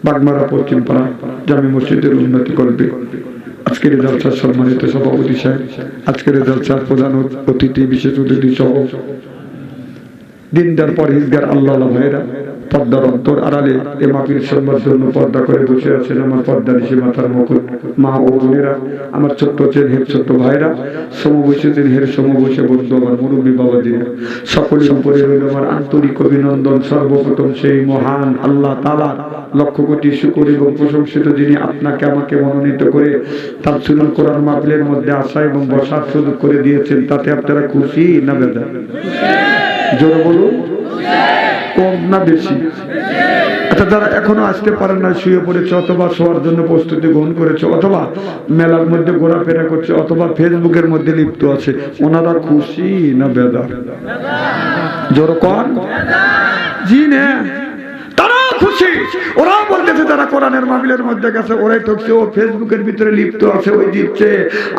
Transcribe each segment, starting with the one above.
বাগমারা পশ্চিম পাড়া জামে মসজিদের উন্নতি করবে। আজকের জলসার সম্মানিত সভাপতি সাহেব, আজকের জলসার প্রধান অতিথি, বিশেষ অতিথি সহ দিনদার পরহেজগার আল্লাহ ভাইরা, পর্দার অন্তর আড়ালে এ মাহফিল শুনবার জন্য পর্দা করে বসে আছেন আমার পর্দা নিশে মাথার মুকুট মা ও বোনেরা, আমার ছোট্ট চেনহের ছোট্ট ভাইরা, সমবয়সী চেনহের সমবয়সী বন্ধু, আমার মুরব্বী বাবাজিরা, সকলের উপরে রইল আমার আন্তরিক অভিনন্দন। সর্বপ্রথম সেই মহান আল্লাহ তাআলা লক্ষ কোটি শুকর এবং প্রশংসিত, যিনি আপনাকে আমাকে মনোনীত করে তাফসীরুল কোরআন মাহফিলের মধ্যে আসা এবং বসার সুযোগ করে দিয়েছেন। তাতে আপনারা খুশি না বেজার? জোরে বলুন, কম না বেশি? আচ্ছা, যারা এখনো আসতে পারেন না, শুয়ে পড়েছে অথবা শোয়ার জন্য প্রস্তুতি গ্রহণ করেছে অথবা মেলার মধ্যে ঘোরাফেরা করছে অথবা ফেসবুকের মধ্যে লিপ্ত আছে, ওনারা খুশি না বেজার? জোরে কোন? জি না, তারা খুশি। ওরা বলতেছে যারা কোরআনের মাহফিলের মধ্যে গেছে ওরাই ঠকছে, ও ফেসবুকের ভিতরে লিপ্ত আছে, ওই দিচ্ছে।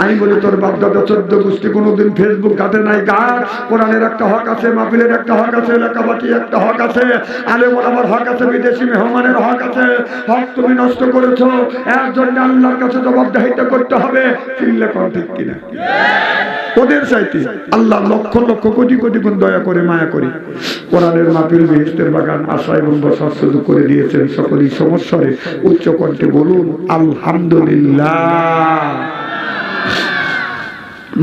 আমি বলি তোর বাপ দাদা 14 গোষ্ঠী কোনোদিন ফেসবুক ঘাটে নাই। গাছ কোরআনের একটা হক আছে, মাহফিলের একটা হক আছে, এলাকাবাসী একটা হক আছে, আলেম ওলামার হক আছে, বিদেশি মেহমানের হক আছে। হক তুমি নষ্ট করেছো, এর জন্য আল্লাহর কাছে জবাবদিহিতা করতে হবে। চিল্লা কোন ঠিক কিনা? ওদের চাইতে আল্লাহ লক্ষ লক্ষ কোটি কোটি গুণ দয়া করে মায়া করে কোরআনের মাহফিল বেহেশতের বাগান আশা এবং বসার সুযোগ করে দিয়েছেন। সকলেই সমস্বরে উচ্চ কণ্ঠে বলুন আলহামদুলিল্লাহ।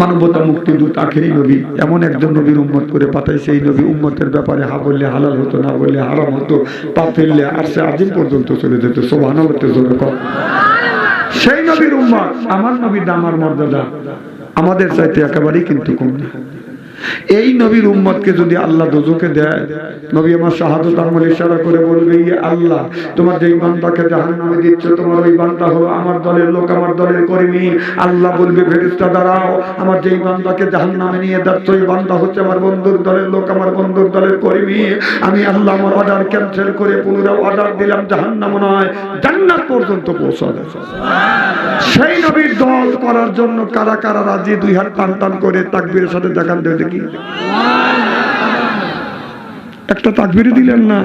মানবতা মুক্তি দূত আখেরি নবী এমন একজন নবীর উম্মত করে পাঠাইছে, এই নবী উম্মতের ব্যাপারে হা বললে হালাল হতো, না বললে হারাম হতো, পাপ ফেললে আরশে আজিম পর্যন্ত চলে যেত। সুবহানাল্লাহ। সেই নবীর উম্মত, আমার নবীর দাম আর মর্যাদা আমাদের চাইতে একেবারেই কিন্তু কম না। এই নবীর উম্মতকে যদি আল্লাহ দোজখে দেয়, নবী আমার শাহাদাত আমল ইশারা করে বলবে, ইয়ে আল্লাহ, তোমার যেই বান্দাকে জাহান্নামে দিচ্ছ, তোমার ওই বান্দা হলো আমার দলের লোক, আমার দলের কর্মী। আল্লাহ বলবে, ফেরেশতা দাঁড়াও, আমার যেই বান্দাকে জাহান্নামে নিয়ে যাচ্ছ, ওই বান্দা হচ্ছে আমার বন্ধুর দলের লোক, আমার বন্ধুর দলের কর্মী। আমি আল্লাহ আমার অর্ডার ক্যান্সেল করে পুনরায় অর্ডার দিলাম, জাহান্নাম নয় জান্নাত পর্যন্ত পৌঁছাবে। সেই নবীর দল করার জন্য কারা কারা রাজি? দুই হাত টান টান করে তাকবীরের সাথে দেখান দেয় দেখি। একটা তাকবীর দিলেন না,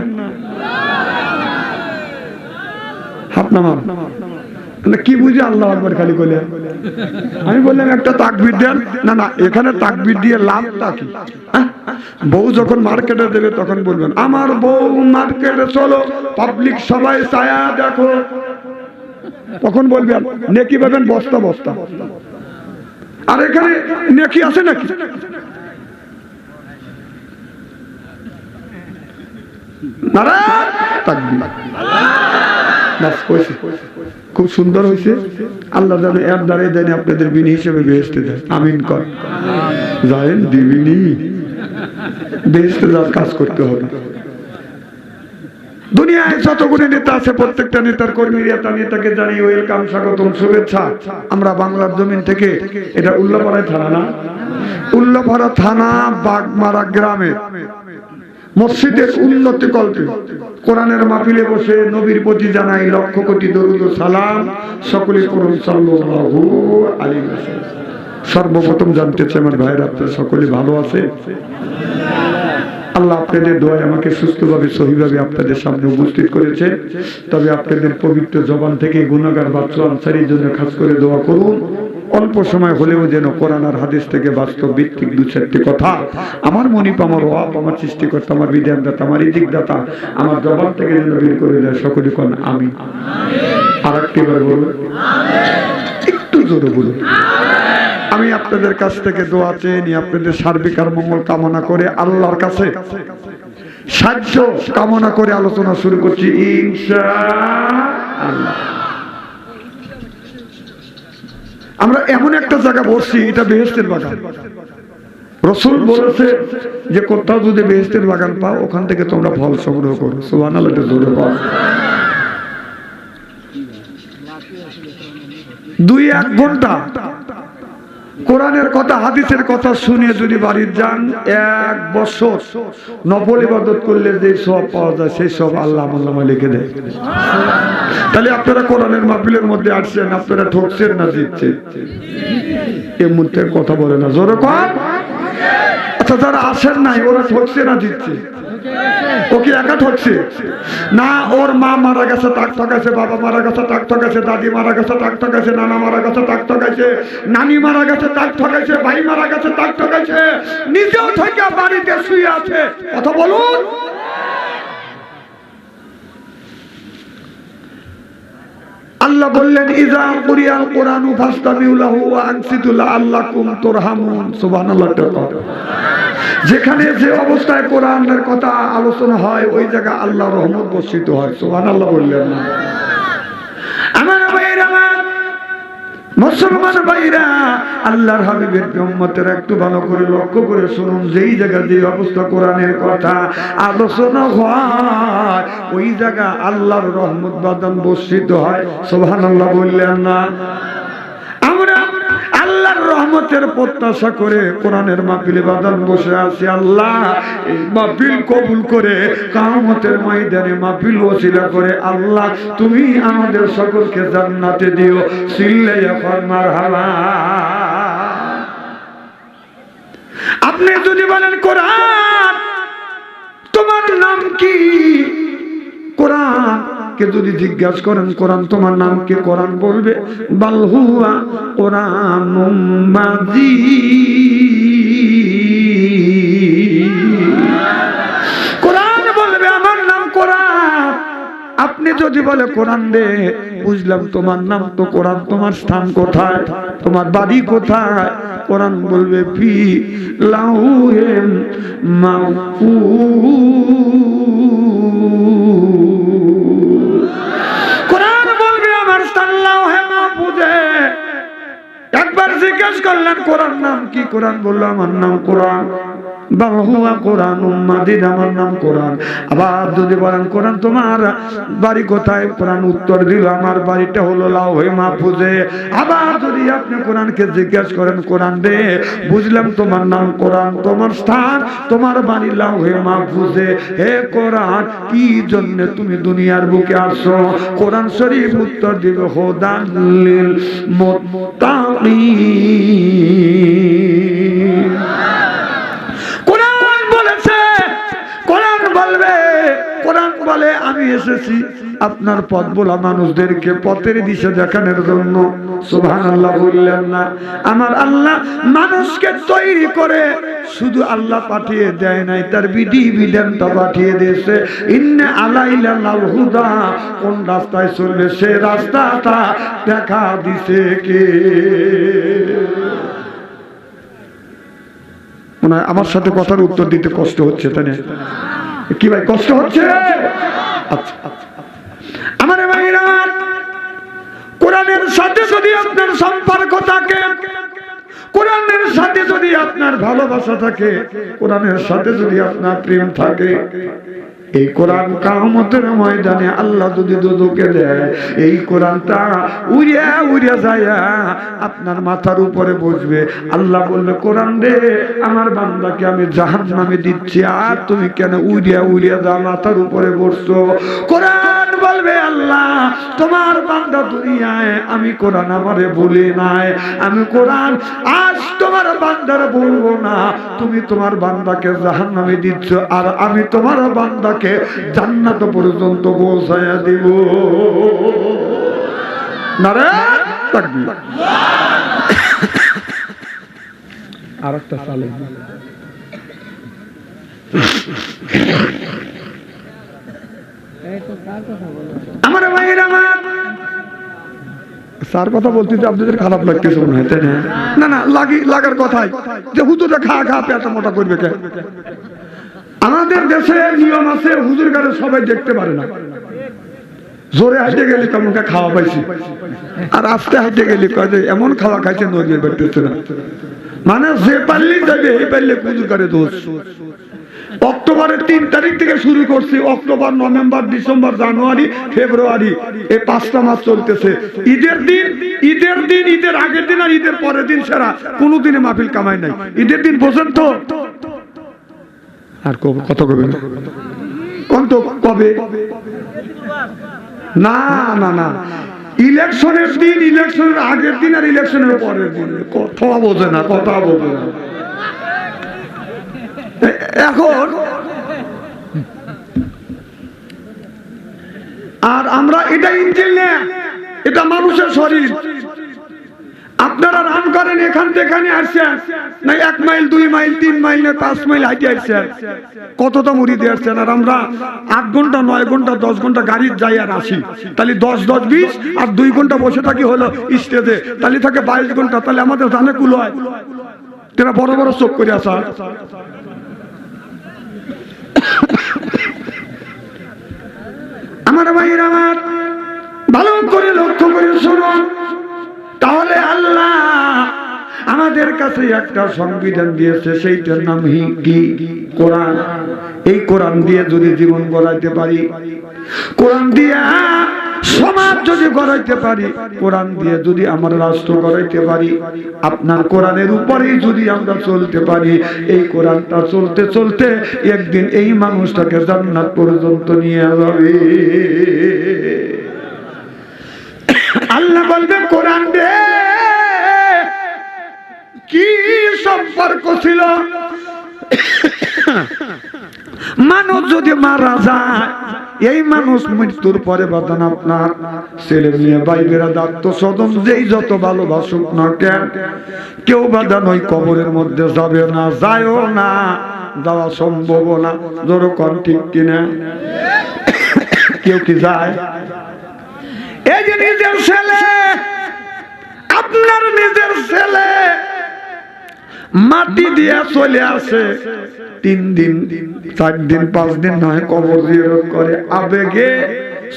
হাত নামান। কি বুঝে আল্লাহু আকবার খালি বলে? আমি বললাম একটা তাকবীর দেন। না না, এখানে তাকবীর দিয়ে লাভটা কি? বউ যখন মার্কেটে দেবে তখন বলবেন, আমার বউ মার্কেটে চলো, পাবলিক সবাই ছায়া দেখো, তখন বলবেন নেকি পাবেন বস্তা বস্তা। আর এখানে নেকি আছে নাকি? খুব সুন্দর হয়েছে। আল্লাহ জানে এর দ্বারাই জানে আপনাদের বিনি হিসেবে বেহেশতে দেয়। আমিন কর। জানেন দিবিনি বেহেশতে যাওয়ার কাজ করতে হবে। দুনিয়ায় যতগুলো নেতা আছে প্রত্যেকটা নেতার কর্মীরা নেতাকে জানি ওয়েলকাম, স্বাগতম, শুভেচ্ছা। আমরা বাংলার জমিন থেকে, এটা উল্লাপাড়া থানা না, উল্লাপাড়া থানা বাগমারা গ্রামে মসজিদের উন্নতি কল্পে কোরআনের মাহফিলে বসে নবীর প্রতি জানাই লক্ষ কোটি দরুদ ও সালাম। সকলে পড়ুন সাল্লাল্লাহু আলাইহি ওয়াসাল্লাম। সর্বপ্রথম জানতে চাই আমার ভাইরা, আপনারা সকলে ভালো আছে? আল্লাহ আপনাদের দোয়ায় আমাকে সুস্থভাবে সহিভাবে আপনাদের সামনে উপস্থিত করেছে। তবে আপনাদের পবিত্র জবান থেকে গুনাহগার বাচ্চা আনসারীর জন্য খাস করে দোয়া করুন। অল্প সময় হলেও যেন কোরআন আর হাদিস থেকে বাস্তব ভিত্তিক দু চারটি কথা আমার মনিপ, আমার ওয়াব, আমার সৃষ্টিকর্তা, আমার বিধানদাতা, আমার রিজিকদাতা আমার জবান থেকে যেন বের করে দেয়। সকলে কোন আমি। আর একটিবার বলুন, একটু জোরে বলুন। আমি আপনাদের কাছ থেকে দোয়া চেয়ে নিয়ে আপনাদের সার্বিক আর মঙ্গল কামনা করে আল্লাহর কাছে সাহায্য কামনা করে আলোচনা শুরু করছি ইনশাআল্লাহ। আমরা এমন একটা জায়গা বসছি, এটা বেহেশতের বাগান। রাসূল বলেছে যে কোথাও যদি বেহেশতের বাগান পাও, ওখান থেকে তোমরা ফল সংগ্রহ করো। সুবহানাল্লাহ। জোরে বল। 2-1 ঘন্টা কোরআনের কথা হাদিসের কথা শুনে যদি বাড়ির যান, 1 বছর নফল ইবাদত করলে যে সওয়াব পাওয়া যায় সেই সব আল্লাহ আমলনামায় লিখে দেয়। তাহলে আপনারা কোরআনের মাহফিলের মধ্যে আসছেন, আপনারা ঠকছেন না জিতছেন? এই মুহূর্তে কথা বলে না, জোরে কর। আচ্ছা, আচ্ছা যারা আসেন নাই ওরা ঠকছে না দিচ্ছে? ও কি একা ঠকছে? না, ওর মা মারা গেছে তাক ঠকাইছে, বাবা মারা গেছে তাক ঠকাইছে, দাদি মারা গেছে তাক ঠকাইছে, নানা মারা গেছে তাক ঠকাইছে, নানি মারা গেছে তাক ঠকাইছে, ভাই মারা গেছে তাক ঠকাইছে, নিজেও থেকে বাড়িতে শুয়ে আছে। কথা বলুন। আল্লাহ বললেন ইযা কুরিয়াল কুরআনু ফাসতামিউ লাহু ওয়া আনসিতু লাআল্লাকুম তুরহামুন। সুবহানাল্লাহ। যেখানে যে অবস্থায় কোরআনের কথা আলোচনা হয় ওই জায়গা আল্লাহ রহমত বর্ষিত হয়। সুবহানাল্লাহ বললেন না? আমার ভাইরা, মুসলমান ভাইরা, আল্লাহর হাবিবের উম্মতের একটু ভালো করে লক্ষ্য করে শুনুন, যেই জায়গা যে অবস্থা কোরআনের কথা আলোচনা হয় ওই জায়গা আল্লাহর রহমত বাদান বর্ষিত হয়। সুবহানাল্লাহ বললেন না? আমরা আল্লাহর রহমতের প্রত্যাশা করে কোরআনের মাহফিলে বাদান বসে আছি। আল্লাহ এই মাহফিল কবুল করে কিয়ামতের ময়দানে মাহফিল ওসিলা করে আল্লাহ তুমি আমাদের সকলকে জান্নাতে দিও। সিল্লাইয়া মারহাবা। আপনি যদি বলেন কোরআন তোমার নাম কি, কোরআন কে যদি জিজ্ঞাসা করেন কোরআন তোমার নাম কি, কোরআন বলবে বাল হুয়া কোরআনুম মাজিদ। কোরআন বলবে আমার নাম কোরআন। আপনি যদি বলে কোরআন রে বুঝলাম তোমার নাম তো কোরআন, তোমার স্থান কোথায়, তোমার বাড়ি কোথায়, কোরআন বলবে ফি লাউহিল মাহফুজ। কোরআন বলবে আমার স্থান লাউহে মাহফুজে। একবার জিজ্ঞেস করলেন কোরআন নাম কি, কোরআন বললো আমার নাম কোরআন। বাল হুয়া কোরআনুম মাজিদ, আমার নাম কোরআন। আবার যদি বলেন কোরআন তোমার বাড়ি কোথায়, কোরআন উত্তর দিল আমার বাড়িটা হলো লাউহে মাহফুজে। আবার যদি আপনি কোরআনকে জিজ্ঞেস করেন কোরআন রে বুঝলাম তোমার নাম কোরআন, তোমার স্থান তোমার বাড়ি লাউহে মাহফুজে, হে কোরআন কি জন্য তুমি দুনিয়ার বুকে আসছো, কোরআন শরীফ উত্তর দিবে হুদান লিল মুত্তাকিন। কোরআন বলে আমি এসেছি আপনার পথ বলা মানুষদেরকে পথের দিশা দেখানোর জন্য। সুবহানাল্লাহ বললেন না? আমার আল্লাহ মানুষকে তৈরি করে শুধু আল্লাহ পাঠিয়ে দেয় নাই, তার বিধিবিধানটা পাঠিয়ে দিয়েছে। ইন্না আলাইনা লাল হুদা, কোন রাস্তায় চলবে সে রাস্তাটা দেখা দিছে কে? আমার সাথে কথার উত্তর দিতে কষ্ট হচ্ছে তাই না? কি ভাই কষ্ট হচ্ছে? আচ্ছা আমার ভাইরা, কোরআনের সাথে যদি আপনার সম্পর্ক থাকে, কোরআনের সাথে যদি আপনার ভালোবাসা থাকে, কোরআনের সাথে যদি আপনার প্রেম থাকে, এই কোরআন কিয়ামতের ময়দানে আল্লাহ যদি দুদকে দেয় এই কোরআনটা উড়িয়া উড়িয়া যায় আপনার মাথার উপরে বসবে। আল্লাহ বলবে কোরআন রে আমার বান্দাকে আমি জাহান্নামে দিচ্ছি, আর তুমি কেন উড়িয়া উড়িয়া যা মাথার উপরে বসছো? কোরআন বলবে আল্লাহ তোমার বান্দা দুনিয়ায় আমি কোরআন আমারে বলি নাই, আমি কোরআন আজ তোমার বান্দার বলবো না, তুমি তোমার বান্দাকে জাহান্নামে দিচ্ছ, আর আমি তোমার বান্দাকে জান্নাত পর্যন্ত পৌঁছায়া দিব। নারে তাকবীর। আরেকটা সালে আমার ভাইয়েরা, স্যার কথা বলতে আপনাদের খারাপ লাগতেছে মনে হয় তাই না? না লাগার কথাই যে হুজুরে খা খা পেটা মোটা করবে কে? আমাদের দেশে নিয়ম আছে হুজুর গারে সবাই দেখতে পারে না। জোরে হাঁটে গেলে তেমনটা খাওয়া পাইছি, আর আস্তে হাঁটে গেলে এমন খাওয়া খাইছে নজর বেরতেছে না। মানে যে পারলেই যাবে এই পারলে হুজুর গারে দোষ। অক্টোবরের 3 তারিখ থেকে শুরু করছি, অক্টোবর, নভেম্বর, ডিসেম্বর, জানুয়ারি, ফেব্রুয়ারি, এই 5টা মাস চলতেছে। ঈদের দিন, ঈদের আগের দিন আর ঈদের পরের দিন ছাড়া কোনোদিনে মাহফিল কামাই নাই। ঈদের দিন বোঝেন তো? আর কত কবে না না না, ইলেকশনের দিন, ইলেকশনের আগের দিন আর ইলেকশনের পরের দিন। কথা বোঝে না। এখন আর আমরা এটা ইঞ্জিন না, এটা মানুষের শরীর। আপনারা রান করেন এখান থেকে এখানে আসছেন না 1 মাইল 2 মাইল 3 মাইল না 5 মাইল হাইটে আসছেন, কতটা মুড়ি দিয়ে আসছেন। আর আমরা 8 ঘন্টা 9 ঘন্টা 10 ঘন্টা গাড়ির যাই আর আসি, তাহলে 10 10 20 আর 2 ঘন্টা বসে থাকি হলো স্টেজে, তাহলে থাকে 22 ঘন্টা। তাহলে আমাদের জানে কুল হয়, তারা বড় বড় চোখ করে আসা। আমার ভাইরা আমার ভালো করে লক্ষ্য করে শুনুন, তাহলে আল্লাহ আমাদের কাছে একটা সংবিধান দিয়েছে, সেইটার নাম কি? কোরআন। এই কোরআন দিয়ে যদি জীবন গড়াইতে পারি, কোরআন দিয়ে সমাজ যদি গড়াইতে পারি, কোরআন দিয়ে যদি আমরা রাষ্ট্র গড়াইতে পারি, আপনার কোরআনের উপরেই যদি আমরা চলতে পারি, এই কোরআনটা চলতে চলতে একদিন এই মানুষটাকে জান্নাত পর্যন্ত নিয়ে যাবে। আল্লাহ বলবে কোরআন রে কি সম্পর্ক ছিল, মানুষ যদি মারা যায়, এই মানুষ মৃত্যুর পরে বাদান আপনার ছেলে মেয়ে ভাই বেড়াদ আত্মস্বজন যেই যত ভালোবাসুক না কেন, কেউ বাদান ওই কবরের মধ্যে যাবে না, যায়ও না, যাওয়া সম্ভব না। যেরকম ঠিক কিনা? কেউ কি যায়? এই যে নিজের ছেলে, আপনার নিজের ছেলে মাটি দিয়ে চলে আসে, 3 দিন 4 দিন 5 দিন নয় কবর জিয়ারত করে, আবেগে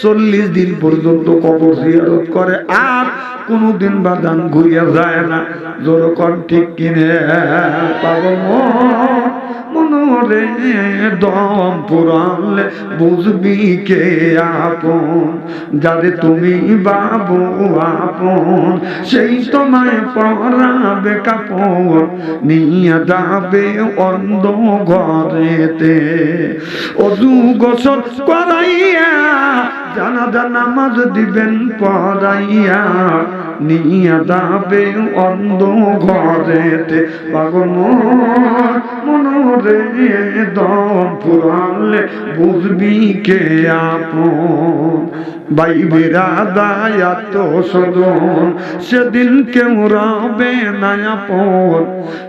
40 দিন পর্যন্ত কবর জিয়ারত করে, আর কোনদিন বাদান ঘুরিয়া যায় না। যেরকম ঠিক কিনে? পাগল মনরে দম পুরালে বুঝবি কে আপন, যারে তুমি বাবু আপন, সেই তোমায় পরাবে কাপড়, নিয়ে যাবে অন্ধ ঘরেতে, অজু গোসল করাইয়া জানাজা নামাজ দিবেন পড়াইয়া, নিয়ে যাবে অন্ধ ঘরেতে। পাগল মনরে দম পুরালে বুঝবি কে আপন, ভাই বিরাদায় আত্মস্বজন সেদিন কেউ রবে না আপন,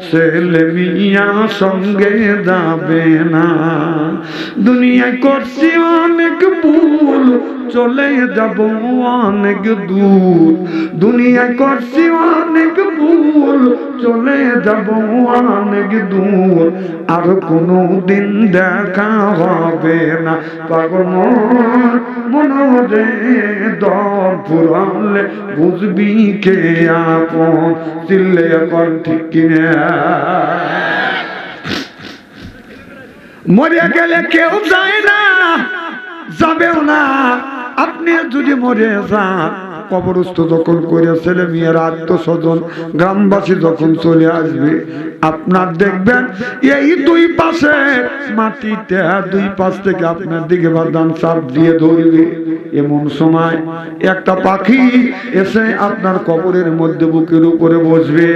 ছেলে মিয়া সঙ্গে যাবে না। দুনিয়ায় করছি অনেক ভুল, চলে যাব অনেক দূর, দুনিয়ায় করছি অনেক ভুল, চলে যাব অনেক দূর, আর কোনো দিন দেখা হবে না। পাগল মনরে দম পুরালে বুঝবি কে আপন, চিল্লে এখন ঠিক কিনা? মরে গেলে কেউ যায় না, যাবেও না। আপনি যদি মরে যান, কবরস্থ যখন করে ছেলে মেয়ের আত্মস্বজন গ্রামবাসী যখন চলে আসবে, আপনার দেখবেন এই 2 পাশে মাটিতে 2 পাশ থেকে আপনার দিকে বাদান চাপ দিয়ে ধরবে। এমন সময় একটা পাখি এসে আপনার কবরের মধ্যে বুকের উপরে বসবে,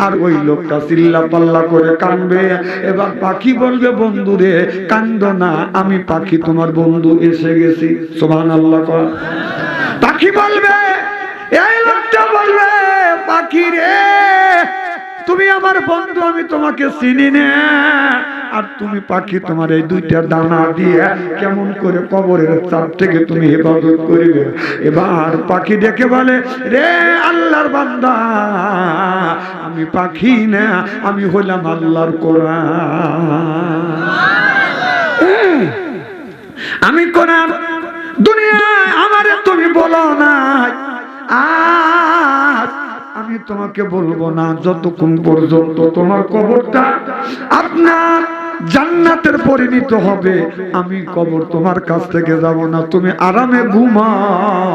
আর ওই লোকটা চিল্লা পাল্লা করে কাঁদবে। এবার পাখি বলবে, বন্ধুরে কান্দো না, আমি পাখি তোমার বন্ধু এসে গেছি। সুবহানাল্লাহ। পাখি বলবে, এই লোকটা বলবে, পাখি রে তুমি আমার বন্ধু, আমি তোমাকে চিনি না। আর তুমি পাখি, তোমার এই 2টা দানা দিয়ে কেমন করে কবরের চাপ থেকে তুমি হেফাজত করিবে। এবার পাখি ডেকে বলে, রে আল্লাহর বান্দা, আমি পাখি না, আমি হলাম আল্লাহর কোরআন। আমি কোরআন। দুনিয়ায় আমারে তুমি বলো না, আজ আমি তোমাকে বলবো না যতক্ষণ পর্যন্ত তোমার কবরটা আপনার জান্নাতের পরিণত হবে, আমি কবর তোমার কাছ থেকে যাব না, তুমি আরামে ঘুমাও।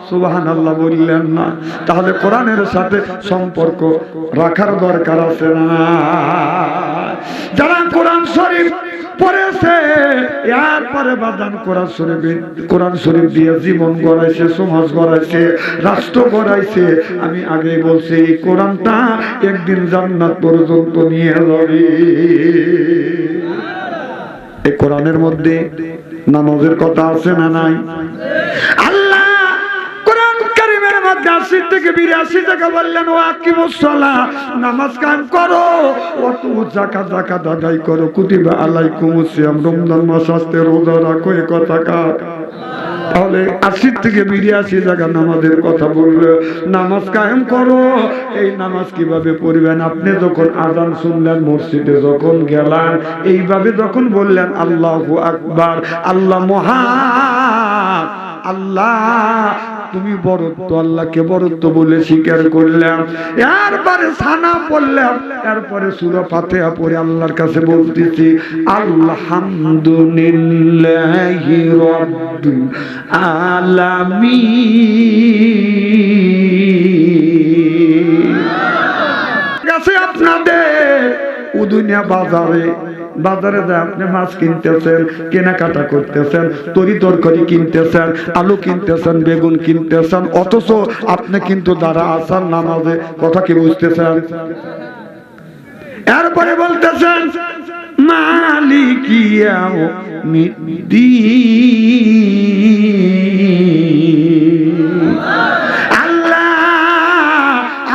সুবহানাল্লাহ বললেন না? তাহলে কোরআনের সাথে সম্পর্ক রাখার দরকার আছে না? যারা কোরআন শরীফ পড়েছে, এরপরে বাদান কোরআন শরীফ দিয়ে জীবন গড়াইছে, সমাজ গড়াইছে, রাষ্ট্র গড়াইছে, আমি আগেই বলছি এই কোরআনটা একদিন জান্নাত পর্যন্ত নিয়ে যাবে। এই কোরআনের মধ্যে নামাজের কথা আছে না নাই? আল্লাহ কোরআন কারীমের মধ্যে 80 থেকে 82 টাকা বললেন ওয়া আকিমুস সালাহ, নামাজ কায়েম করো, ওয়া তু যাকাত, যাকাত আদায় করো, কুতিবা আলাইকুমুস সিয়াম, রমজান মাস আসতে রোজা রাখো। এই কথা কার? তাহলে 80 থেকে 82 জায়গা নামাজের কথা বললো। নামাজ কায়েম করো, এই নামাজ কিভাবে পড়বেন? আপনি যখন আযান শুনলেন, মসজিদে যখন গেলেন, এইভাবে যখন বললেন আল্লাহু আকবার, আল্লাহ মহান, আল্লাহ তুমি বরত্ব, আল্লাহকে বরত্ব বলে স্বীকার করলাম, এরপরে সানা পড়লাম, এরপরে সূরা ফাতিহা পড়ে আল্লাহর কাছে বলতেছি আলহামদুলিল্লাহি রাব্বিল আলামিন। কাছে আপনাদের উদুনিয়া বাজারে যায়, আপনি মাছ কিনতেছেন, কেনাকাটা করতেছেন, তরি তরকারি কিনতেছেন, আলু কিনতেছেন, বেগুন কিনতেছেন, অথচ আপনি কিন্তু দাঁড়া আছেন নামাজে। কথা কি বুঝতেছেন? এরপরে বলতেছেন মালিকিয়াউমিদ্দিন,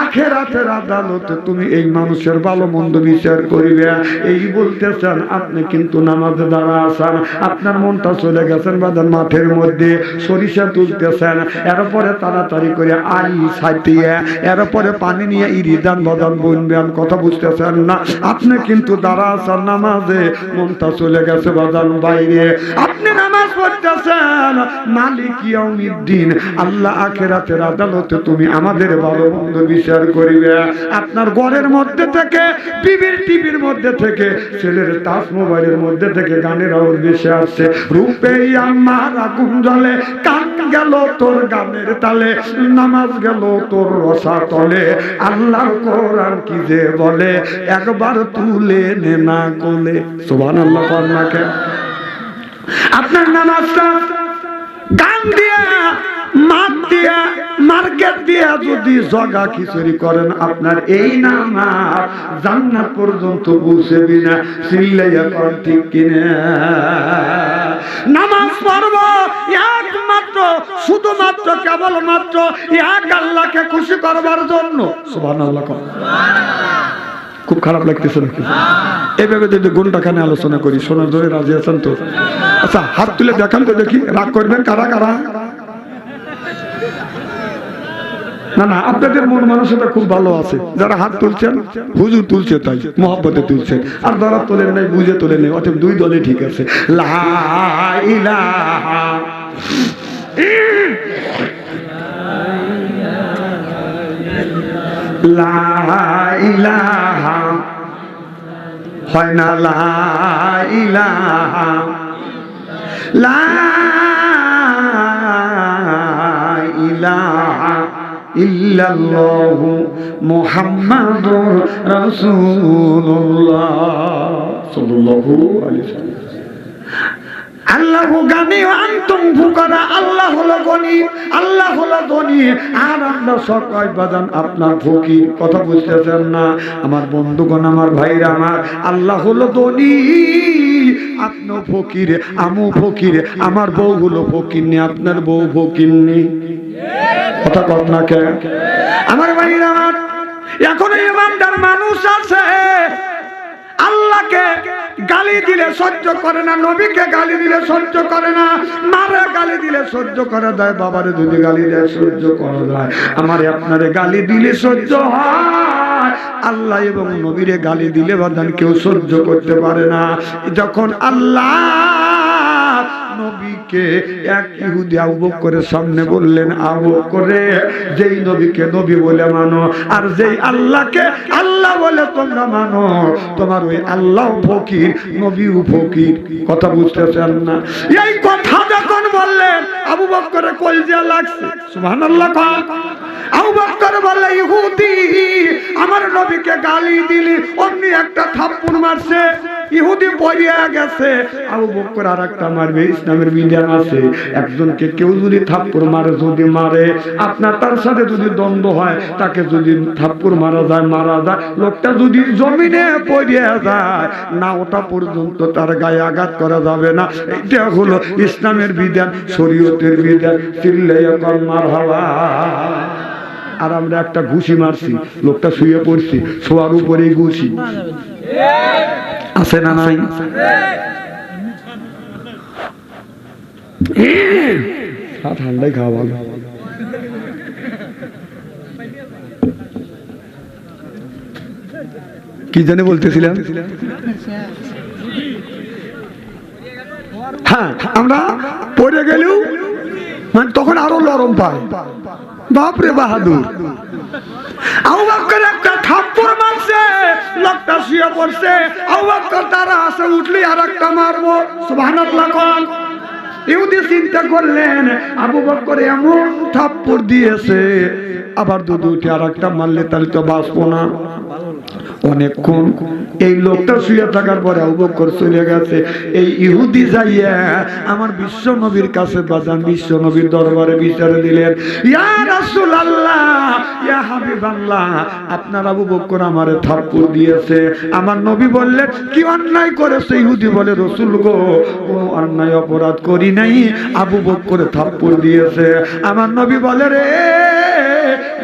আখিরাতের আদালতে তুমি এই মানুষের ভালো মন্দ বিচার করিবে। এই বলতেছেন, আপনি কিন্তু নামাজে দাঁড়া আছেন, আপনার মনটা চলে গেছেন বাদান মাঠের মধ্যে, সরিষা তুলতেছেন, এরপরে তাড়াতাড়ি করে আই ছাটিয়ে এরপরে পানি নিয়ে ইরিদান বাদান বনবেন। কথা বুঝতেছেন না? আপনি কিন্তু দাঁড়া আছেন নামাজে, মনটা চলে গেছে বাদান বাইরে, আপনি নামাজ পড়তেছেন। মালিক ইয়াউমিদ্দিন, আল্লাহ আখিরাতের আদালতে তুমি আমাদের ভালো মন্দ বিচার করিবে। আপনার ঘরের মধ্যে থেকে, বিবির টিভির মধ্যে থেকে, ছেলের টাচ মোবাইলের মধ্যে থেকে গানের আওয়াজ ভেসে আসছে, রূপে আমার আগুন জ্বলে, কান গেল তোর গানের তালে, নামাজ গেল তোর রসা তলে, আল্লাহর কোরআন কি যে বলে, একবার তুলে নে না কোলে। সুবহানাল্লাহ। পান্নাকে আপনার নামাজটা গান দিয়া, মাঠ দিয়া, মার্কেট দিয়া যদি জগা খিচুড়ি করেন, আপনার এই নামাজ জান্নাত পর্যন্ত পৌঁছবে না। চিল্লাইয়া কোন ঠিক কিনা? নামাজ পড়বো একমাত্র, শুধুমাত্র, কেবলমাত্র এক আল্লাহকে খুশি করবার জন্য। সুবহানাল্লাহ। খুব খারাপ লাগতেছে নাকি? এইভাবে যদি ঘন্টাখানে আলোচনা করি, শোনার জন্য রাজি আছেন তো? আচ্ছা, হাত তুলে দেখান তো দেখি, রাগ করবেন কারা কারা? না না, আপনাদের মন মানসিকতা খুব ভালো আছে। যারা হাত তুলছেন, হুজুর তুলছে তাই মহব্বতে তুলছেন, আর যারা তোলেন নাই, বুঝে তোলেন নাই, অতএব দুই দলে ঠিক আছে। লা ইলাহা লা ইলাহা হয় না, লা ইলাহা, লা ইলাহা ইল্লাল্লাহু মুহাম্মাদুর রাসূলুল্লাহ সাল্লাল্লাহু আলাইহি ওয়াসাল্লাম। আল্লাহু গানি ওয়া আনতুম ফুকারা, আল্লাহ হলো গনি, আল্লাহ হলো ধনী, আর আমরা সকাই বাদান আপনার ফকির। কথা বুঝতেছেন না আমার বন্ধুগণ, আমার ভাইরা আমার? আল্লাহ হলো ধনী, আপনিও ফকির, আমিও ফকির, আমার বউ হলো ফকির নি, আপনার বউ ফকির নি। কথা কর না কে? আমার ভাইরা আমার, এখন ইমানদার মানুষ আছে, আল্লাহকে গালি দিলে সহ্য করে না, নবীকে গালি দিলে সহ্য করে না, মারে গালি দিলে সহ্য করা যায়, বাবারে যদি গালি দেয় সহ্য করা যায়, আমারে আপনারে গালি দিলে সহ্য হয়, আল্লাহ এবং নবীরে গালি দিলে বাদান কেউ সহ্য করতে পারে না। যখন আল্লাহ নবীকে এক ইহুদি আবু বকরের সামনে বললেন, আবু বকরে, যেই নবীকে নবী বলে মানো আর যেই আল্লাহকে আল্লাহ বলে তোমরা মানো, তোমার ওই আল্লাহ ফকির, নবীও ফকির। কথা বুঝতেছেন না? এই কথা যখন বললেন, আবু বকরের কলজা লাগছে। সুবহানাল্লাহ। আবু বকর বলে, ইহুদি আমার নবীকে গালি দিলি, অমনি একটা থাপ্পড় মারছে, ইহুদি পড়িয়া গেছে। আবু বকর আর একটা মারবে। ইসলামের বিধান আছে, একজনকে কেউ যদি থাপ্পড় মারে, যদি মারে আপনার তার সাথে যদি দ্বন্দ্ব হয়, তাকে যদি থাপ্পড় মারা যায়, লোকটা যদি জমিনে পড়িয়া যায় না, ওটা পর্যন্ত তার গায়ে আঘাত করা যাবে না। এটা হলো ইসলামের বিধান, শরীয়তের বিধান। চিল্লাইয়া কর মারহাবা। আর আমরা একটা ঘুষি মারছি, লোকটা শুয়ে পড়ছি, শোয়ার উপরেই ঘুষি আছে না নাই? ঠান্ডায় খাওয়া ভালো। কি জানে বলতেছিলাম? হ্যাঁ, আমরা পড়ে গেলেও মানে তখন আরো নরম পায়। বাপরে বাহাদুর। আবু বকর একটা থাপ্পড় মারছে, লোকটা শুয়ে পড়ছে। আবু বকর তারা আসে উঠলি আর একটা মারবো, সুবহানাল্লাহ কোন। ইহুদি চিন্তা করলেন আবু বকর এমন থাপ্পড় দিয়েছে, আবার যদি উঠে আর একটা মারলে তাহলে তো বাঁচবো না। অনেকক্ষণ এই লোকটা শুয়ে থাকার পরে আবু বকর চলে গেছে। এই ইহুদি যাইয়া আমার বিশ্ব নবীর কাছে বাজান, বিশ্ব নবীর দরবারে বিচার দিলেন, ইয়া রাসূলুল্লাহ, ইয়া হাবিবাল্লাহ, আপনার আবু বকর আমারে থাপ্পড় দিয়েছে। আমার নবী বললেন, কি অন্যায় করেছে? ইহুদি বলে, রাসূল গো, কোনো অন্যায় অপরাধ করি নাই, আবু বকর থাপ্পড় দিয়েছে। আমার নবী বলে, রে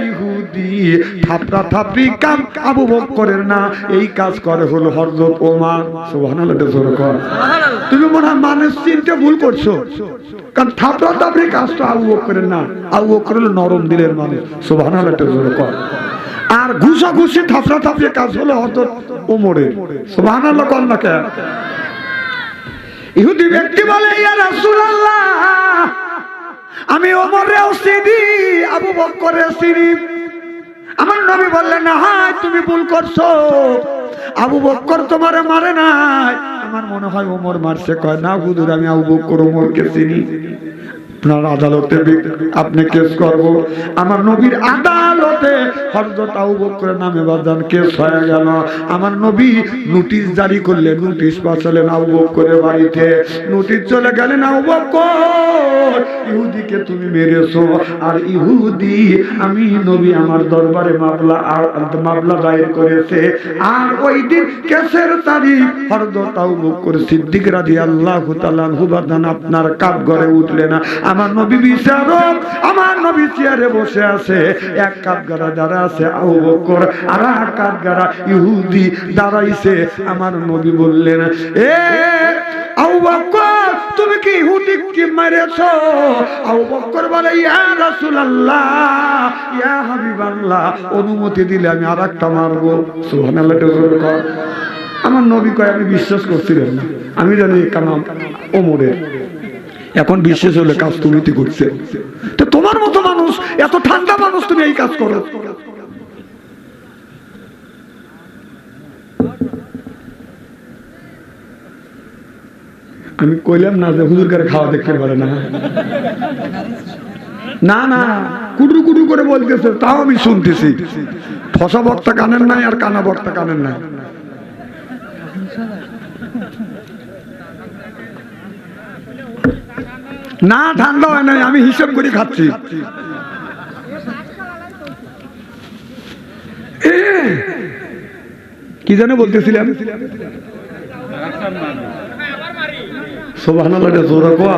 ইহুদি, থাপড়া থাপড়ি কাম আবু বকরের না, এই কাজ করে হলো হযরত ওমর। সুবহানাল্লাহ। তুমি মনে হয় মানুষ চিনতে ভুল করছো, কারণ থাপড়া থাপড়ি কাজটা আবু বকরের না, আবু বকর হলো নরম দিলের মানুষ। সুবহানাল্লাহ। আর ঘুষা ঘুষি থাপড়া থাপড়ি কাজ হলো হযরত ওমরের। সুবহানাল্লাহ কোন না কে? ইহুদি ব্যক্তি বলে, ইয়া রাসূলুল্লাহ, আমি ওমরেও চিনি, আবু বকরেও চিনি। আমার নবী বললেন, না, হ্যাঁ তুমি ভুল করছো, আবু বকর তোমারে মারে নাই, আমার মনে হয় ওমর মারছে। কয় না হুজুর, আমি আবু বকর ওমরকে চিনি, আপনার আদালতে আপনি কেস করব। আমার নবীর আদালতে হযরত আবু বকরের নামে বাজান কেস হয়ে গেল। আমার নবী নোটিশ জারি করলেন, নোটিশ পাঠালেন আবু বকরের বাড়িতে। নোটিশ চলে গেলেন, আবু বকর, ইহুদিকে তুমি মেরেছো, আর ইহুদি আমি নবী আমার দরবারে মামলা দায়ের করেছে। আর ওই দিন কেসের তারিখ হযরত আবু বকর সিদ্দিক রাদিয়াল্লাহু তাআলা আনহু বাজান আপনার কাঠগড়ে উঠলেন না। আমার নবী বিচারক, আমার নবী চেয়ারে বসে আছে, এক কাঠগড়া যারা আছে আবু বকর, আর এক কাঠগড়া ইহুদি দাঁড়াইছে। আমার নবী বললেন, এ আবু বকর, তুমি কি ইহুদিকে মেরেছো? আবু বকর বলে, ইয়া রাসূলুল্লাহ, ইয়া হাবিবাল্লাহ, অনুমতি দিলে আমি আরেকটা মারবো। সুবহানাল্লাহ। আমার নবী কয়, আমি বিশ্বাস করছিলাম না, আমি জানি কামাম ওমরের। এখন বিশ্বাস হলে কাজ তুমি করছে, তো তোমার মতো মানুষ, এত ঠান্ডা মানুষ, তুমি এই কাজ করো। আমি কইলাম না যে হুজুর করে খাওয়া দেখতে পারে না, না না, কুটু কুটু করে বলতেছে, তাও আমি শুনতেছি। ফসা বক্তা কানের নাই, আর কানা বক্তা কানের নাই। না, ঠান্ডা হয় নাই, আমি হিসাব করে খাচ্ছি। কি জানে বলতেছিলাম? সুবহানাল্লাহ। জোরে কোয়া।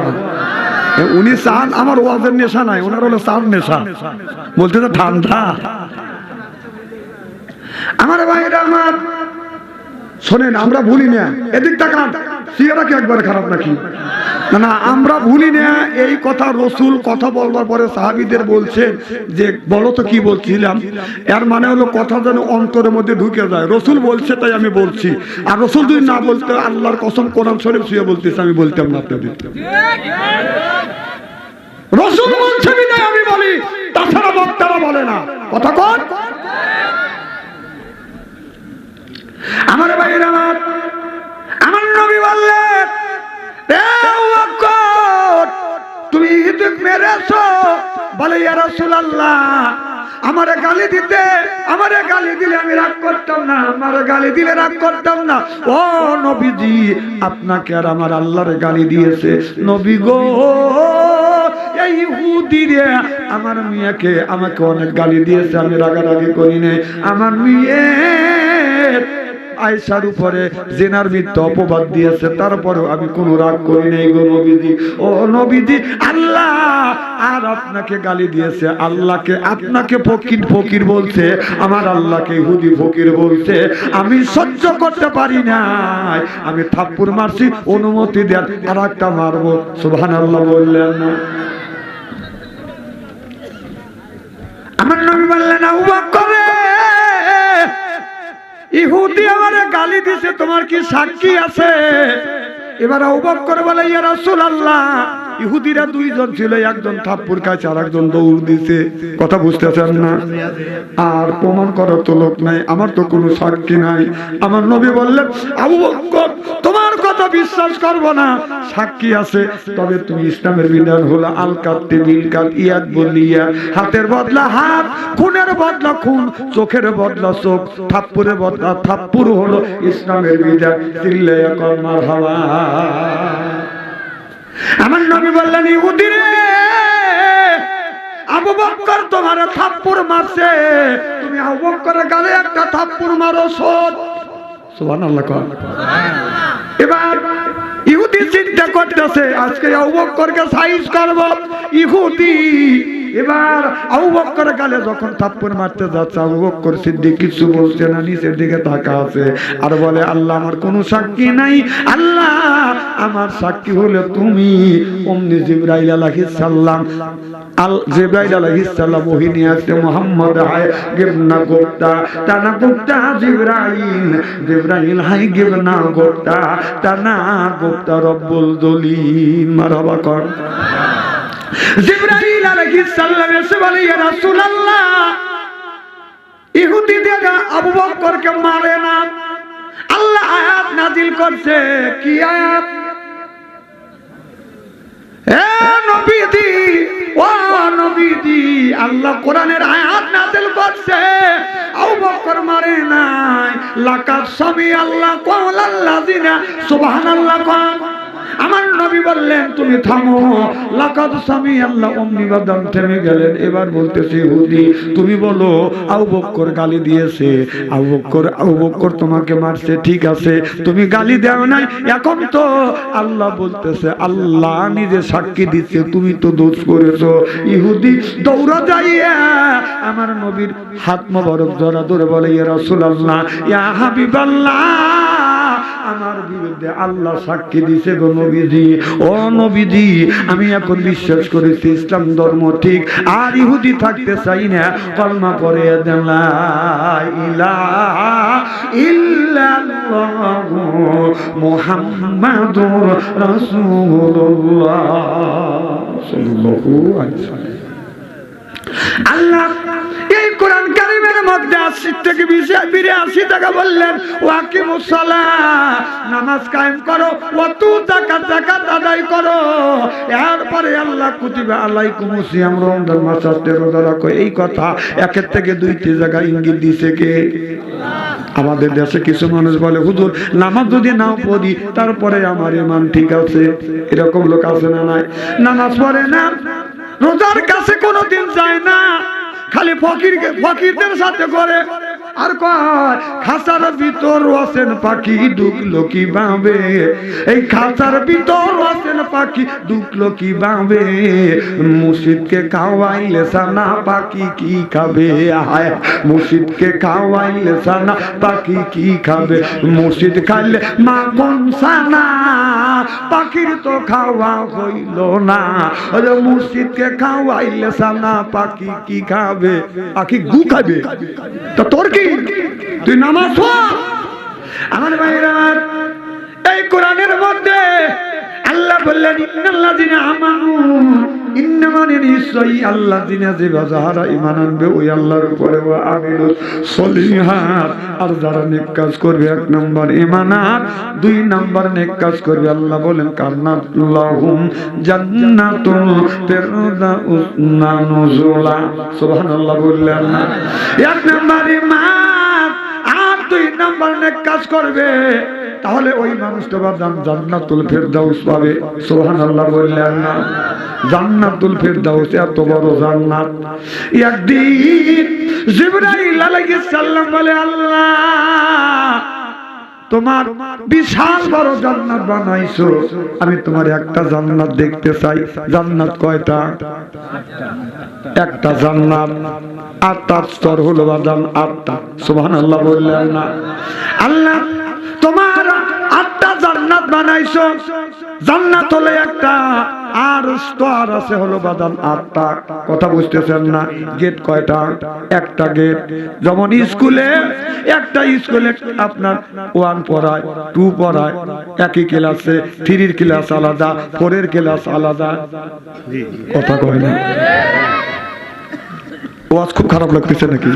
উনি চান আমার ওয়াজের নেশা নাই, ওনার হলো চান নেশা। বলতেছে ঠান্ডা। আমার ভাইরা আমার শোনেন, আমরা ভুলি না, এদিক তাকান, সিয়ারা কি একবার খারাপ নাকি? না, আমরা ভুলি না এই কথা। রসুল কথা বলবার পরে সাহাবীদের বলছেন যে বলো তো কি বলছিলাম। এর মানে হলো কথা যেন অন্তরের মধ্যে ঢুকে যায়। রসুল বলছে তাই আমি বলছি, আর রসুল যদি না বলতে, আল্লাহর কসম কোরআন শরীফ শুয়ে বলতেছে, আমি বলতাম না আপনাদের। রসুল বলছে বিদায় আমি বলি, তাছাড়া বক্তারা বলে না। কথা কন আমার ভাইরা আমার। আমার নবী বললেন, তুমি ইহুদিকে মেরেছো? বলে, ইয়া রাসূলুল্লাহ, আমারে গালি দিলে আমি রাগ করতাম না, আমারে গালি দিলে রাগ করতাম না। ও নবীজি, আপনাকে আর আমার আল্লাহর গালি দিয়েছে। নবী গো, এই ইহুদিরা আমার মেয়েকে আমাকে অনেক গালি দিয়েছে, আমি রাগারাগি করি নাই। আমার মেয়ে আয়েশার উপরে জিনার মিথ্যা অপবাদ দিয়েছে, তারপরেও আমি কোনো রাগ করি নাই গো নবীজি। ও নবীজি, আল্লাহ আর আপনাকে গালি দিয়েছে, আল্লাহকে আপনাকে ফকির বলছে, আমার আল্লাহকে ইহুদি ফকির বলছে। আমি সহ্য করতে পারি নাই, আমি থাপ্পড় মারছি। অনুমতি দেন আর একটা মারবো। সুবহানাল্লাহ বললেন না? আমার নবী বললেন, আবু বকর, ইহুদি আমারে গালি দিছে, তোমার কি সাক্ষী আছে? এবার আবু বকর বলে, ইয়া রাসূলুল্লাহ, ইহুদিরা দুইজন ছিল, একজন থাপ্পড় খাইছে আর একজন দৌড় দিছে। কথা বুঝতেছেন না? আর প্রমাণ করার তো লোক নাই, আমার তো কোনো সাক্ষী নাই। আমার নবী বললেন, আবু বকর, তোমার কথা বিশ্বাস করব না, সাক্ষী আছে। তবে তুমি ইসলামের বিধান হলো আল কাত্তি বিল কাত, ইয়াদ বলিয়া, হাতের বদলা হাত, খুনের বদলা খুন, চোখের বদলা চোখ, থাপ্পড়ের বদলা থাপ্পড় হলো ইসলামের বিধান। চিল্লায়া কর মারহাবা। আমার নবী বললেন, ইহুদি রে, আবু বকর তোমার থাপ্পড় মারছে, তুমি আবু বকরের গালে একটা থাপ্পড় মারো, শোধ। সুবহানাল্লাহ। এবার ইহুদি চিন্তা করতেছে, আজকে আবু বকরকে সাইজ করব। ইহুদি এবার আবু বকরের গালে যখন থাপ্পড় মারতে যাচ্ছে, আবু বকর সিদ্দিক কিছু বলছে না, নিচের দিকে তাকা আছে আর বলে, আল্লাহ আমার কোনো সাক্ষী নাই, আল্লাহ আমার সাক্ষী হলে তুমি। অমনি জিবরাইল আলাইহিস সালাম, জিবরাইল আলাইহিস সালাম ওহী নিয়ে আসছে, মুহাম্মদ হায় গিবনা গোপ্তা তানা গোপ্তা, জিবরাইল হায় গিবনা গোপ্তা তানা গোপ্তা রব্বুল দলিল। মারহাবা কর। জিবরাইল আলাইহিস সালাম এসে বলে, ইয়া রাসূলুল্লাহ, ইহুদিরা আবু বকরকে মারে না, আল্লাহ আয়াত নাযিল করছে। কি আয়াত? এ নবীজি, ও নবীজি, আল্লাহ কোরআনের আয়াত নাযিল করছে, আবু বকর মারে নাই। লাকাদ সামি আল্লাহ কওলাল্লাযিনা, সুবহানাল্লাহ। আমার নবী বললেন, তুমি থামো। লাকাদ সামি আল্লাহ, অমনি বাদাম থেমে গেলেন। এবার বলতেছে, ইহুদি তুমি বলো আবু বকর গালি দিয়েছে, আবু বকর তোমাকে মারছে, ঠিক আছে, তুমি গালি দাও নাই। এখন তো আল্লাহ বলতেছে, আল্লাহ নিজে সাক্ষী দিচ্ছে, তুমি তো দোষ করেছো। ইহুদি দৌড়া যাইয়া আমার নবীর হাত মোবারক জড়া ধরে বলে, ইয়া রাসূলুল্লাহ, ইয়া হাবিবাল্লাহ, আমার বিরুদ্ধে আল্লাহ সাক্ষী দিছে গো নবীজি। ও নবীজি, আমি এখন বিশ্বাস করেছি ইসলাম ধর্ম ঠিক, আর ইহুদি থাকতে চাই না। কলমা পড়ে দেন, লা ইলাহা ইল্লাল্লাহু মুহাম্মাদুর রাসূলুল্লাহ সাল্লাল্লাহু আলাইহি ওয়াসাল্লাম। আল্লাহ এই কোরআন কারীমের মধ্যে ৮০ থেকে ৮২ টাকা বললেন, ওয়াকিমুস সালাহ, নামাজ কায়েম করো, ওয়াতু যাকাত আদায় করো। এরপরে আল্লাহ কুতিবা আলাইকুমুস সিয়াম, রমজান মাস আসতে রোজা রাখো। এই কথা একের থেকে ২টি জায়গায় ইঙ্গিত দিয়েছে কে? আমাদের দেশে কিছু মানুষ বলে, হুজুর নামাজ যদি নাও পড়ি তারপরে আমার ঈমান ঠিক আছে। এরকম লোক আছে না নাই? নামাজ পড়ে না, রোজার কাছে কোনোদিন যায় না, খালি ফকিরদের সাথে করে। আর কয় খাঁচার ভিতর আছেন পাখি, ঢুকলো কি ভাবে? এই খাঁচার ভিতর আছেন পাখি, ঢুকলো কি ভাবে? মুর্শিদকে খাওয়াইলে সানা, পাখি কি খাবে? আয় মুর্শিদকে খাওয়াইলে সানা, পাখি কি খাবে? মুর্শিদ খাইলে মাখন সানা, পাখির তো খাওয়া হইল না। মুর্শিদকে খাওয়াইলে সানা, পাখি কি খাবে? পাখি গু খাবে। তো তোর কি? তুই নামাজ পড়। আমার ভাইরা, এই কোরআনের মধ্যে আল্লাহ বললেন, ইন্নাল্লাযিনা আমানু ইন্নামানে নিশ্চয়ই আল্লাযিনা যারা ঈমান আনবে ওই আল্লাহর উপরে ওয়া আমিলুস সলিহাত আর যারা নেক কাজ করবে, এক নাম্বার ঈমানাত, দুই নাম্বার নেক কাজ করবে। আল্লাহ বলেন কান্নাতুল্লাহুম জান্নাতুল ফিরদাউস নুজুলা। সুবহানাল্লাহ বললেন না? এক নাম্বার ঈমান আর দুই নাম্বার নেক কাজ করবে, তাহলে ওই মানুষটা জান্নাতুল ফিরদাউস পাবে। সুবহানাল্লাহ বললেন না? জান্নাতুল ফিরদাউস এত বড় জান্নাত। একদিন জিবরাইল আলাইহিস সালাম বলে, আল্লাহ তোমার বিশাল বড় জান্নাত বানাইছো, আমি তোমার একটা জান্নাত দেখতে চাই। জান্নাত কয়টা? একটা জান্নাত। আটটা স্তর হলো বাদাম, আটটা। সুবহানাল্লাহ বললেন না? আল্লাহ তোমার আটটা জান্নাত বানাইছো, জান্নাত হলো একটা, আর স্তর আছে হলো বাদাম আটটা। কথা বুঝতেছেন না? গেট কয়টা? একটা গেট। যেমন স্কুলে একটা স্কুলে আপনার 1 পড়ায়, 2 পড়ায়, একই ক্লাসে, 3 ক্লাস আলাদা, 4 ক্লাস আলাদা। কথা কয় না? ওয়াজ খুব খারাপ লাগতেছে নাকি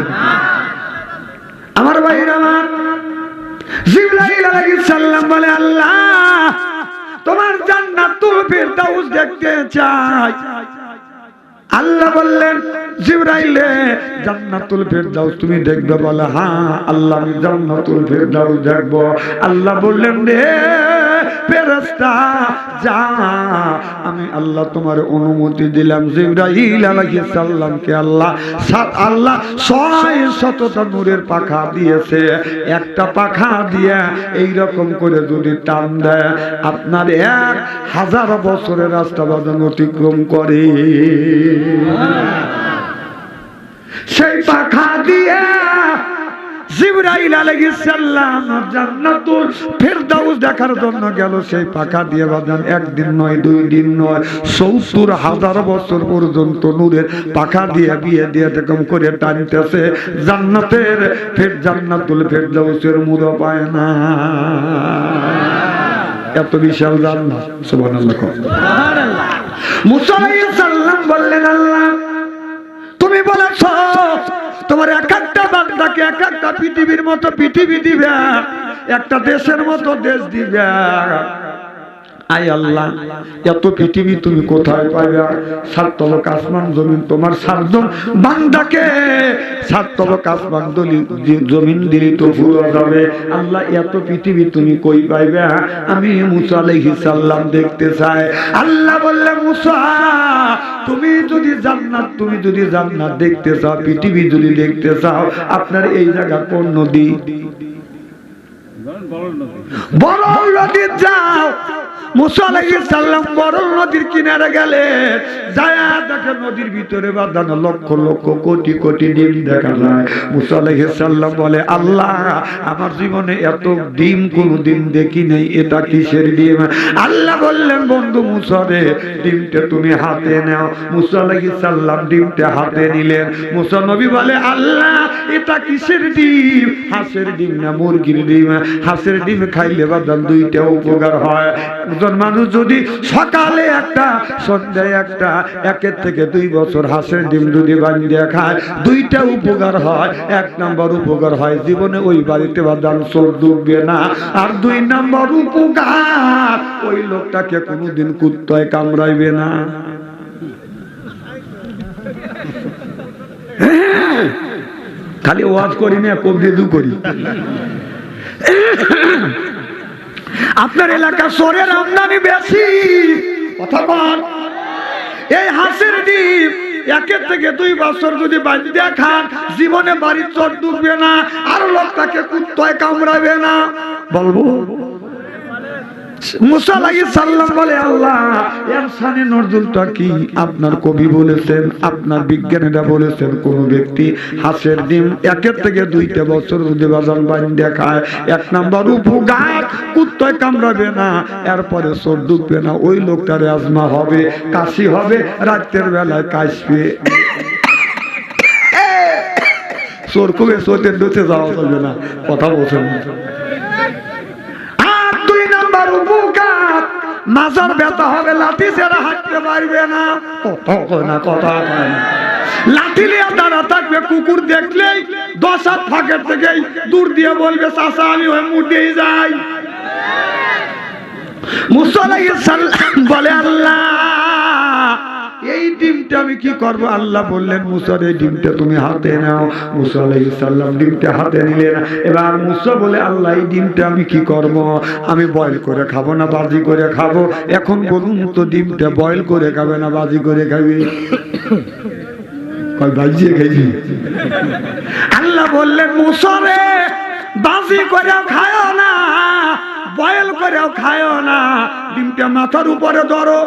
আমার ভাইরা? আমার জিবরাইল আলাইহিস সালাম বলে, আল্লাহ তোমার জান্নাতুল ফিরদাউস দেখতে চাই। আল্লাহ বললেন, জিবরাইল জান্নাতুল ফিরদাউস তুমি দেখবে? বলে হ্যাঁ আল্লাহ আমি জান্নাতুল ফিরদাউস দেখব। আল্লাহ বললেন, রে ফেরেশতা যা, আমি আল্লাহ তোমার অনুমতি দিলাম। জিবরাইল আলাইহিস সালামকে আল্লাহ 600টা নূরের পাখা দিয়েছে। একটা পাখা দিয়ে এই রকম করে যদি টান দেয়, আপনার 1000 বছরের রাস্তা বাজান অতিক্রম করে। সেই পাখা দিয়ে জিবরাইল আলাইহিস সালাম জান্নাতুল ফিরদাউস দেখার জন্য গেল। সেই পাখা দিয়ে বাজান একদিন নয়, 2 দিন নয়, 70,000 বছর পর্যন্ত নূরের পাখা দিয়ে বিয়ে দিয়ে এরকম করে টানতেছে। জান্নাতুল ফিরদাউসের মুদ পায় না। এত বিশাল জান্নাত। সুবহানাল্লাহ। মুসা আলাইহিস সালাম বললেন, আল্লাহ তুমি বলেছ তোমার এক একটা বান্দাকে এক একটা পৃথিবীর মতো পৃথিবী দিবে, একটা দেশের মতো দেশ দিবে। আয় আল্লাহ এত পৃথিবী তুমি কোথায় পাইবা? 7 তবক আসমান জমিন তোমার 7 জন বান্দাকে 7 তবক আসমান জমিন দিলি তো পুরো যাবে। আল্লাহ এত পৃথিবী তুমি কই পাইবা? আমি মুসা আলাইহিস সালাম দেখতে চাই। আল্লাহ বললেন, মুসা তুমি যদি জান্নাত দেখতে চাও, পৃথিবী যদি দেখতে চাও, আপনার এই জায়গা কোন নদী? বড় নদী যাও। মুসা আলাইহিস সালাম বড় নদীর কিনারে গেলে যায় দেখে নদীর ভিতরে বাঁধানো লক্ষ লক্ষ কোটি কোটি ডিম দেখা যায়। মুসা আলাইহিস সালাম বলে, আল্লাহ আমার জীবনে এত ডিম কোনদিন দেখি নাই, এটা কিসের ডিম? আল্লাহ বললেন, বন্ধু মুসা রে, ডিমটা তুমি হাতে নাও। মুসা আলাইহিস সালাম ডিমটা হাতে নিলেন। মুসা নবী বলে, আল্লাহ এটা কিসের ডিম? হাঁসের ডিম না মুরগির ডিম? হাঁসের ডিম খাইলে বাদাম 2টা উপকার হয়। একজন মানুষ যদি সকালে একটা সন্ধ্যায় একটা, 1 থেকে 2 বছর হাঁসের ডিম যদি বানিয়ে খায়, 2টা উপকার হয়। 1 নাম্বার উপকার হয় জীবনে ওই বাড়িতে বাদাম চোর ডুববে না। আর 2 নাম্বার উপকার, ওই লোকটাকে কোনোদিন কুত্তায় কামড়াইবে না। খালি ওয়াজ করি না, কবিদু করি। আপনার এলাকা চোরের আমদানি বেশি। কথা বল। এই হাঁসের ডিম 1 থেকে 2 বছর যদি বাঁধিয়ে খান, জীবনে বাড়ির চোর ডুববে না, আর লোকটাকে কুত্তায় কামড়াবে না। বলবো মুসা আলাইহিস সালাম বলে, আল্লাহ এর শানে নজরুলটা কি? আপনার কবি বলেছেন, আপনার বিজ্ঞানীরা বলেছেন, কোন ব্যক্তি হাঁসের ডিম 1 থেকে 2টা বছর যদি বাজান বাঁধিয়ে খায়, 1 নাম্বার উপকার, কুত্তায় কামড়াবে না, এরপরে চোর ডুববে না। ওই লোকটার আজমা হবে, কাশি হবে, রাতের বেলায় কাশবে। চোর কবে চোরের দোষে যাওয়া চলবে না। কথা বলছেন। উপকার মাজার ব্যথা হবে, লাঠি ছেড়ে হাঁটতে পারবে না, কথা কয় না। লাঠি নিয়ে দাঁড়া থাকবে, কুকুর দেখলেই 10 হাত ফাঁকের থেকে দূর দিয়ে বলবে চাচা আমি ওই মুড়েই যাই। মুসা আলাইহিস সালাম বলে আল্লাহ এই ডিমটা আমি কি করব? আল্লাহ বললেন মুসার এই ডিমটা তুমি হাতে নাও। মুসা আলাইহিস সালাম ডিমটা হাতে নিলেন। এবার মুসা বলে আল্লাহ এই ডিমটা আমি কি করব? আমি বয়েল করে খাবো না ভাজি করে খাবো? এখন বলুন তো ডিমটা বয়েল করে খাবে না ভাজি করে খাবে? কই ভাজিয়ে খাইবি? আল্লাহ বললেন মুসা রে ভাজি করে খায়ও না বয়েল করেও খায়ও না, ডিমটা মাথার উপরে ধরো।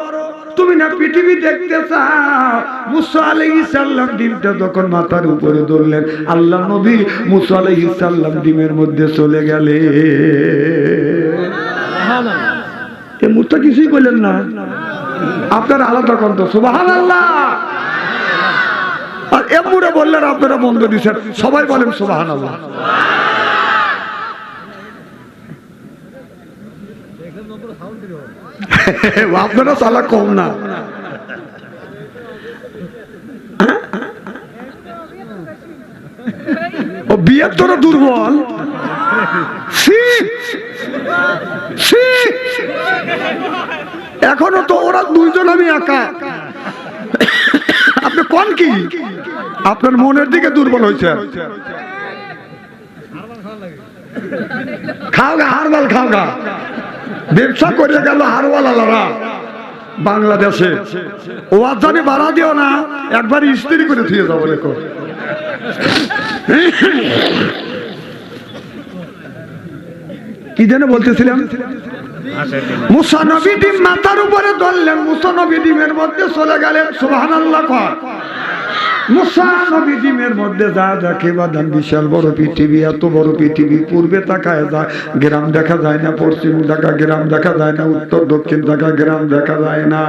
তুমি না পৃথিবী দেখতে চাও? মুসা আলাইহিস সালাম ডিমটা যখন মাথার উপরে ধরলেন, আল্লাহ নবী মুসা আলাইহিস সালাম ডিমের মধ্যে চলে গেলে। এই মুসা কিছুই বললেন না, আপনারা আলাদা কণ্ঠ সুবহানাল্লাহ। আর এমুরে বললেন আপনারা বন্ধ দিচ্ছেন, সবাই বলেন সুবহানাল্লাহ। আপনারা চালা কম না। ও বিয়ের তোরা দুর্বল। এখনো তো ওরা দুইজন আমি একা। আপনি কোন কি আপনার মনের দিকে দুর্বল হয়েছে? খাও গা হারবাল, খাও গা। ব্যবসা করে গেল হারওয়ালারা বাংলাদেশে। ও আজানে বাড়া দিও না, একবার স্ত্রী করে থুয়ে যাবো। রেখো কি যেন বলতেছিলাম? মুসা নবী ডিম মাথার উপরে ধরলেন, মুসা নবী ডিমের মধ্যে চলে গেলেন। সুবহানাল্লাহ কর। মুসা নবী ডিমের মধ্যে যা দেখে বাদান বিশাল বড় পৃথিবী, এত বড় পৃথিবী। পূর্বে তাকায় যায় গ্রাম দেখা যায় না, পশ্চিম দেখা গ্রাম দেখা যায় না, উত্তর দক্ষিণ দেখা গ্রাম দেখা যায় না।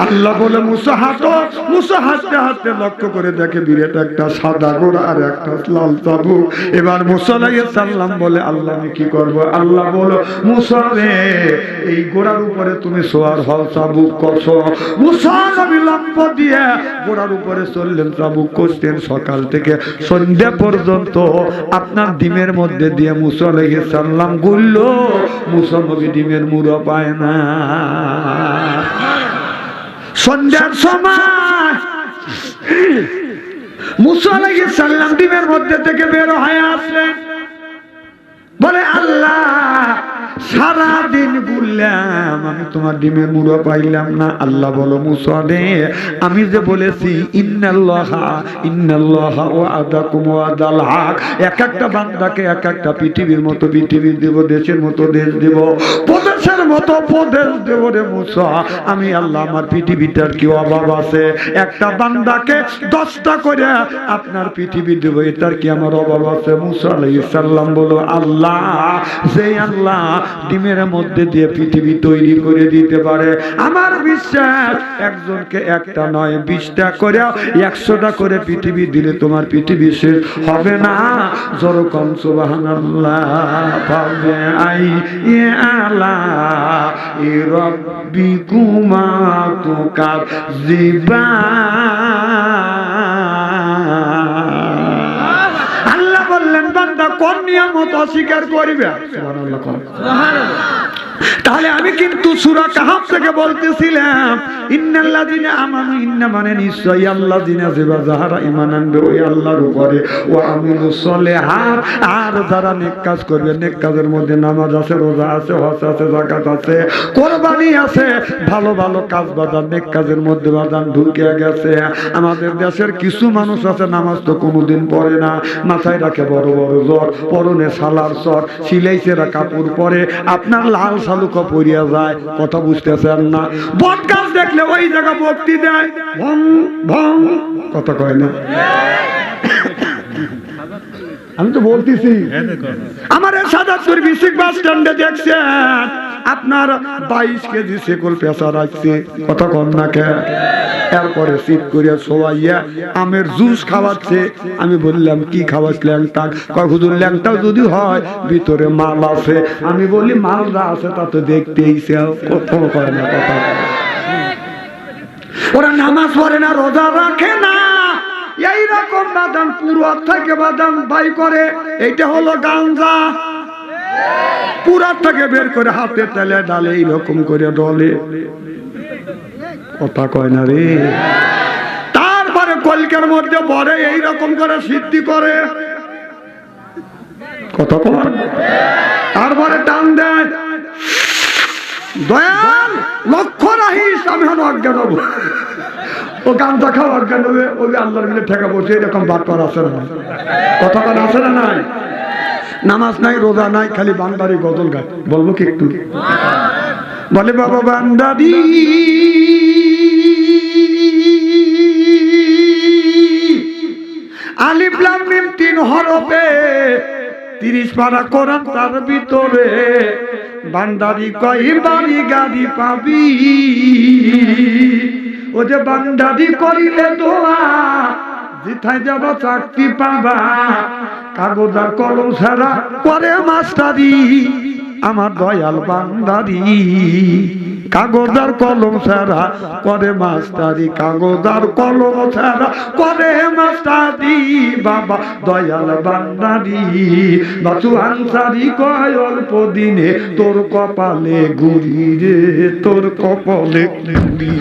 আল্লাহ বলে মুসা হাঁটো। মুসা হাঁটতে হাঁটতে লক্ষ্য করে দেখে বিরাট একটা সাদা ঘোড়া আর একটা লাল চাবুক। এবার মুসা আলাইহিস সালাম বলে আল্লাহ আমি কি করব? আল্লাহ বলো মুসা রে এই ঘোড়ার উপরে তুমি সোয়ার হও, চাবুক কষো। মুসা নবী লম্ব দিয়ে ঘোড়ার উপরে চললেন, চাবুক করতেন সকাল থেকে সন্ধ্যা পর্যন্ত। আপনার ডিমের মধ্যে দিয়ে মুসা আলাইহিস সালাম ঘুরল, মুসা নবী ডিমের মুড়ো পায় না। সন্ধ্যার সময় মুসা আলাইহিস সালাম ডিমের মধ্যে থেকে বের হয়ে আসলেন। বলে আল্লাহ সারা দিন ঘুরলাম, আমি তোমার ডিমের মুড়ো পাইলাম না। আল্লাহ বলো মুসা রে আমি যে বলেছি ইন্নাল্লাহা ওয়াদাকুম ওয়াদাল হক, এক একটা বান্দাকে এক একটা পৃথিবীর মতো পৃথিবী দেব, দেশের মতো দেশ দেব, প্রদেশের মতো প্রদেশ দেব রে মুসা। আমি আল্লাহ আমার পৃথিবীটার কি অভাব আছে? একটা বান্দাকে 10টা করে আপনার পৃথিবী দেব, এটার কি আমার অভাব আছে? মুসা আলাইহিস সালাম বলো আল্লাহ যে আল্লাহ ডিমের মধ্যে দিয়ে পৃথিবী তৈরি করে দিতে পারে, আমার বিশ্বাস একজনকে একটা নয় 20টা করে 100টা করে পৃথিবী দিলে তোমার পৃথিবী শেষ হবে না। যেরকম সুবহানাল্লাহ পাবে আই আলা রাব্বিকুমা তুকাযিবা। আল্লাহ বললেন বান্দা কোন নিয়ামত অস্বীকার করবে? সুবহানাল্লাহ। তাহলে আমি কিন্তু সূরা কাহাফ থেকে বলতেছিলাম ইন্নাল্লাযিনা আমানু, ইন্না মানে নিশ্চয়ই আল্লাযিনা যারা ঈমান আনবে ওই আল্লাহর উপরে, ওয়া আমিলুস সলিহাত আর যারা নেক কাজ করবে, নেক কাজের মধ্যে নামাজ আছে, রোজা আছে, হজ আছে, যাকাত আছে, কুরবানি আছে, ভালো ভালো কাজ বাজার নেক কাজের মধ্যে বাজান ঢুকে গেছে। আমাদের দেশের কিছু মানুষ আছে নামাজ তো কোনোদিন পড়ে না, মাথায় রাখে বড় বড় জ্বর, পরনে সালার চর, সিলাইছেরা কাপড় পরে, আপনার লাল শালুকা পরিয়া যায়। কথা বুঝতেছেন না? বট গাছ দেখলে ওই জায়গা ভক্তি দেয়, ভং ভং কথা কয় না। আমি তো বলতেছি আমার সাদাতপুর বিসিক বাস স্ট্যান্ডে দেখছেন আপনার 22 কেজি সেকুল পেশা রাখছে, কথা কম না কে? এরপরে শীত করিয়া সবাইয়া আমের জুস খাওয়াচ্ছে। আমি বললাম কি খাওয়াস? ল্যাংটা। কয় হুজুর ল্যাংটাও যদি হয় ভিতরে মাল আছে। আমি বলি মালটা আছে তা তো দেখতেই কথা কয় না, কথা। ওরা নামাজ পড়ে না, রোজা রাখে না, এইরকম বাদাম পুরো থেকে বাদাম বাই করে। এইটা হলো গাঞ্জা। পুরা থেকে বের করে হাতে তেলে ডালে এইরকম করে ডলে, কথা কয় না রে। তারপরে কলকের মধ্যে পরে এইরকম করে সিদ্ধি করে, কথা কয়। তারপরে টান দেয়, দয়াল লক্ষ্য রাখিস আমি হলো অজ্ঞান হবো। ও গাঞ্জা খাওয়া অজ্ঞান হবে, ওই আল্লাহর মিলে ঠেকা বসে। এরকম বাদ করা আছে না, কথা কয় আছে না নাই? নামাজ নাই, রোজা নাই, খালি বান্দারি গজল গায়। বলবো কি একটু? বলে বাবা বান্দারি আলিফ লাম মিম 3 হরফে 30 পারা কোরআন তার ভিতরে। বান্দারি কই বাড়ি গাড়ি পাবি, ও যে বান্দারি করিলে দোয়া জিথায় যাব চাকরি পাবা। কাগজ আর কলম ছাড়া করে মাস্টারি আমার দয়াল বান্দারি। কাগজ আর কলম ছাড়া করে মাস্টারি, কাগজ আর কলম ছাড়া করে মাস্টারি বাবা দয়াল বান্দারি। বাচু আনসারি কয় অল্প দিনে তোর কপালে গুড়ি রে, তোর কপালে গুড়ি।